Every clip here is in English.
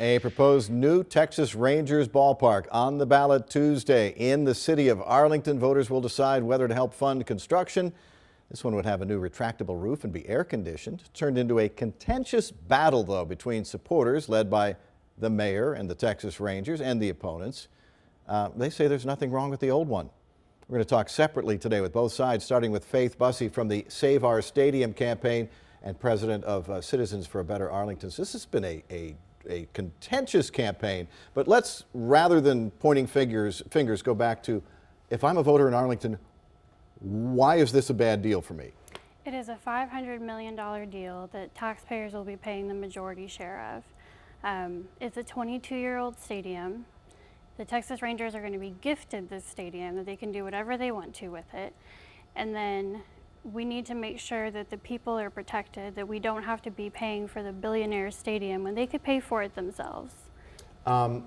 A proposed new Texas Rangers ballpark on the ballot Tuesday in the city of Arlington. Voters will decide whether to help fund construction. This one would have a new retractable roof and be air conditioned. Turned into a contentious battle, though, between supporters led by the mayor and the Texas Rangers and the opponents. They say there's nothing wrong with the old one. We're going to talk separately today with both sides, starting with Faith Bussey from the Save Our Stadium campaign and president of Citizens for a Better Arlington. So this has been a contentious campaign, but let's, rather than pointing fingers, go back to, if I'm a voter in Arlington, why is this a bad deal for me? It is a $500 million deal that taxpayers will be paying the majority share of. It's a 22-year-old stadium. The Texas Rangers are going to be gifted this stadium, that they can do whatever they want to with it. And then we need to make sure that the people are protected, that we don't have to be paying for the billionaire stadium when they could pay for it themselves. A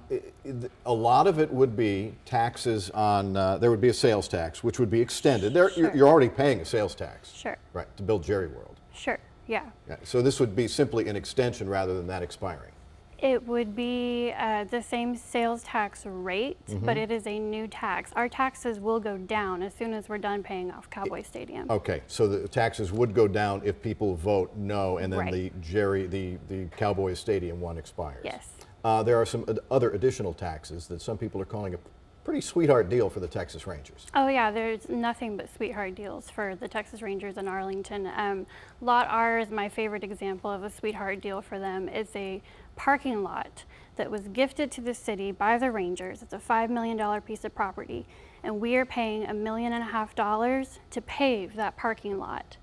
lot of it would be taxes on, there would be a sales tax, which would be extended. Sure. You're already paying a sales tax. Sure. Right, to build Jerry World. Sure, yeah. So this would be simply an extension rather than that expiring. It would be the same sales tax rate, but it is a new tax. Our taxes will go down as soon as we're done paying off Cowboy Stadium. Okay, so the taxes would go down if people vote no, and then Right. the Cowboy Stadium one expires. Yes. There are some other additional taxes that some people are calling a pretty sweetheart deal for the Texas Rangers. Oh yeah, there's nothing but sweetheart deals for the Texas Rangers in Arlington. Lot R is my favorite example of a sweetheart deal for them. It's a parking lot that was gifted to the city by the Rangers. It's a $5 million piece of property, and we are paying $1.5 million to pave that parking lot.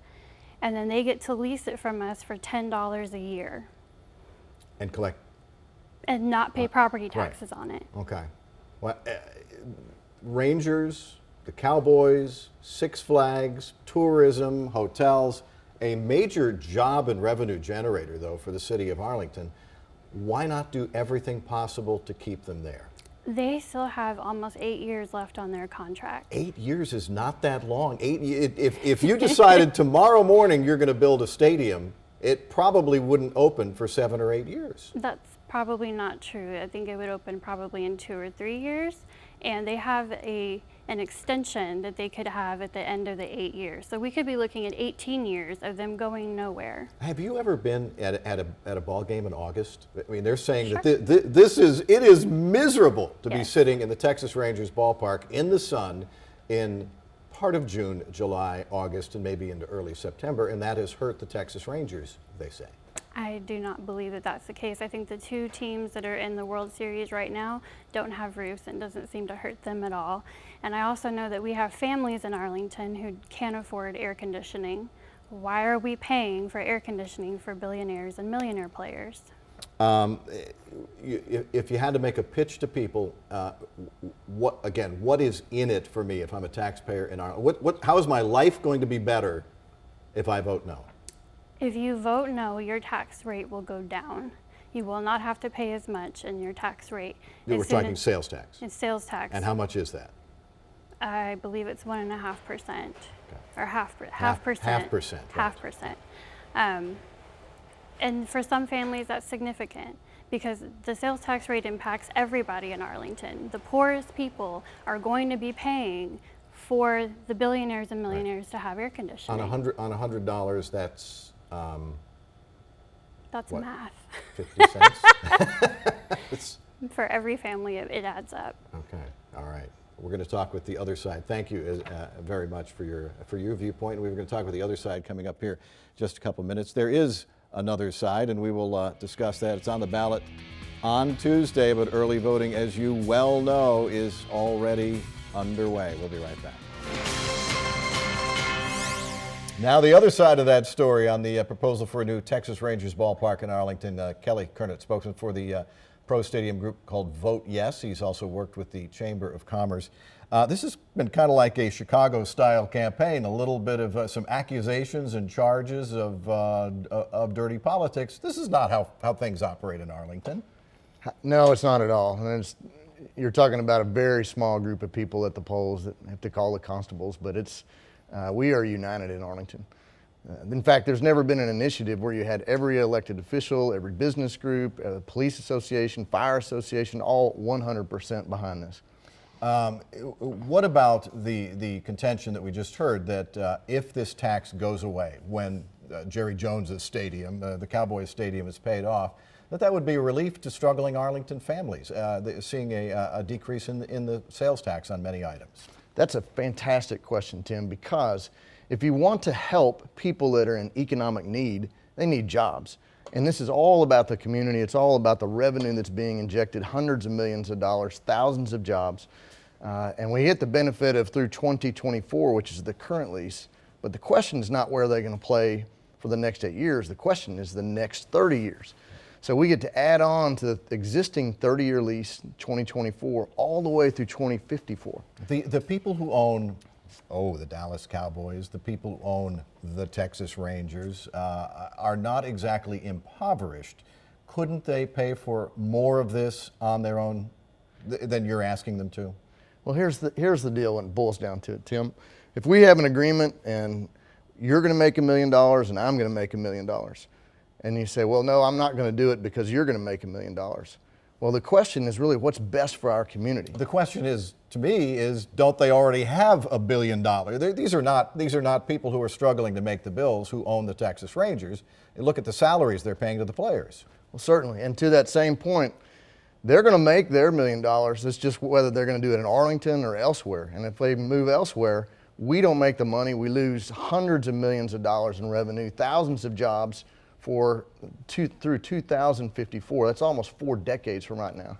And then they get to lease it from us for $10 a year. And collect. And not pay property taxes on it. Okay. Well, Rangers, the Cowboys, Six Flags, tourism, hotels, a major job and revenue generator, though, for the city of Arlington. Why not do everything possible to keep them there? They still have almost 8 years left on their contract. 8 years is not that long. If you decided tomorrow morning you're going to build a stadium, it probably wouldn't open for 7 or 8 years. That's probably not true. I think it would open probably in 2 or 3 years, and they have an extension that they could have at the end of the 8 years. So we could be looking at 18 years of them going nowhere. Have you ever been at a ball game in August? I mean, they're saying Sure. that it is miserable to be Yes. sitting in the Texas Rangers ballpark in the sun in part of June, July, August, and maybe into early September, and that has hurt the Texas Rangers, they say. I do not believe that that's the case. I think the two teams that are in the World Series right now don't have roofs, and doesn't seem to hurt them at all. And I also know that we have families in Arlington who can't afford air conditioning. Why are we paying for air conditioning for billionaires and millionaire players? If you had to make a pitch to people, what is in it for me if I'm a taxpayer in Arlington? How is my life going to be better if I vote no? If you vote no, your tax rate will go down. You will not have to pay as much in your tax rate. We're talking sales tax. It's sales tax. And how much is that? I believe it's 1.5%, or half percent. Half percent. Half percent. And for some families, that's significant because the sales tax rate impacts everybody in Arlington. The poorest people are going to be paying for the billionaires and millionaires to have air conditioning. On $100, that's what? Math. 50 cents. For every family, it adds up. Okay. All right. We're going to talk with the other side. Thank you very much for your viewpoint. We're going to talk with the other side coming up here just a couple minutes. There is another side, and we will discuss that. It's on the ballot on Tuesday, but early voting, as you well know, is already underway. We'll be right back. Now, the other side of that story on the proposal for a new Texas Rangers ballpark in Arlington. Kelly Kernot, spokesman for the pro stadium group called Vote Yes. He's also worked with the Chamber of Commerce. This has been kind of like a Chicago-style campaign, a little bit of some accusations and charges of dirty politics. This is not how things operate in Arlington. No, it's not at all. And you're talking about a very small group of people at the polls that have to call the constables, but we are united in Arlington. In fact, there's never been an initiative where you had every elected official, every business group, police association, fire association, all 100% behind this. What about the contention that we just heard that if this tax goes away when Jerry Jones's stadium, the Cowboys stadium, is paid off, that would be a relief to struggling Arlington families, seeing a decrease in the sales tax on many items? That's a fantastic question, Tim, because if you want to help people that are in economic need, they need jobs. And this is all about the community. It's all about the revenue that's being injected, hundreds of millions of dollars, thousands of jobs. And we get the benefit of through 2024, which is the current lease. But the question is not where they're going to play for the next 8 years. The question is the next 30 years. So we get to add on to the existing 30-year lease, 2024, all the way through 2054. The people who own the Dallas Cowboys, the people who own the Texas Rangers are not exactly impoverished. Couldn't they pay for more of this on their own than you're asking them to? Well, here's the deal when it boils down to it, Tim. If we have an agreement and you're going to make $1 million and I'm going to make $1 million, and you say, well, no, I'm not going to do it because you're going to make $1 million. Well, the question is really what's best for our community. The question is, to me, is don't they already have $1 billion? These are not people who are struggling to make the bills who own the Texas Rangers. You look at the salaries they're paying to the players. Well, certainly. And to that same point, they're going to make their $1 million. It's just whether they're going to do it in Arlington or elsewhere. And if they move elsewhere, we don't make the money. We lose hundreds of millions of dollars in revenue, thousands of jobs through 2054. That's almost 4 decades from right now.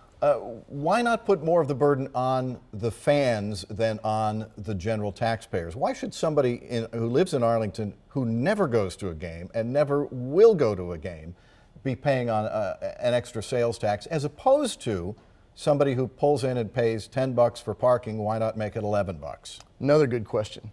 Why not put more of the burden on the fans than on the general taxpayers? Why should somebody who lives in Arlington, who never goes to a game and never will go to a game, be paying on an extra sales tax, as opposed to somebody who pulls in and pays $10 for parking? Why not make it $11? Another good question.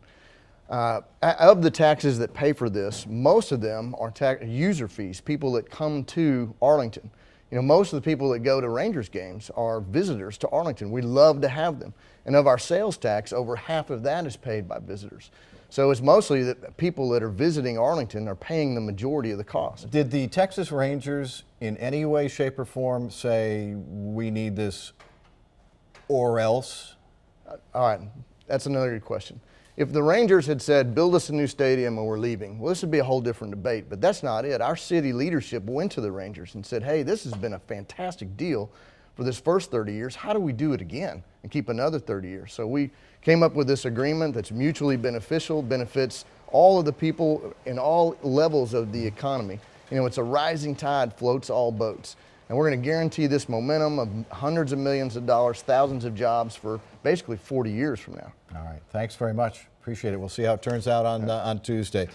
Of the taxes that pay for this, most of them are user fees, people that come to Arlington. You know, most of the people that go to Rangers games are visitors to Arlington. We love to have them. And of our sales tax, over half of that is paid by visitors. So it's mostly that people that are visiting Arlington are paying the majority of the cost. Did the Texas Rangers in any way, shape, or form say, we need this or else? All right, that's another good question. If the Rangers had said, build us a new stadium and we're leaving, well, this would be a whole different debate, but that's not it. Our city leadership went to the Rangers and said, hey, this has been a fantastic deal for this first 30 years. How do we do it again and keep another 30 years? So we came up with this agreement that's mutually beneficial, benefits all of the people in all levels of the economy. You know, it's a rising tide floats all boats. And we're going to guarantee this momentum of hundreds of millions of dollars, thousands of jobs for basically 40 years from now. All right. Thanks very much. Appreciate it. We'll see how it turns out on Tuesday.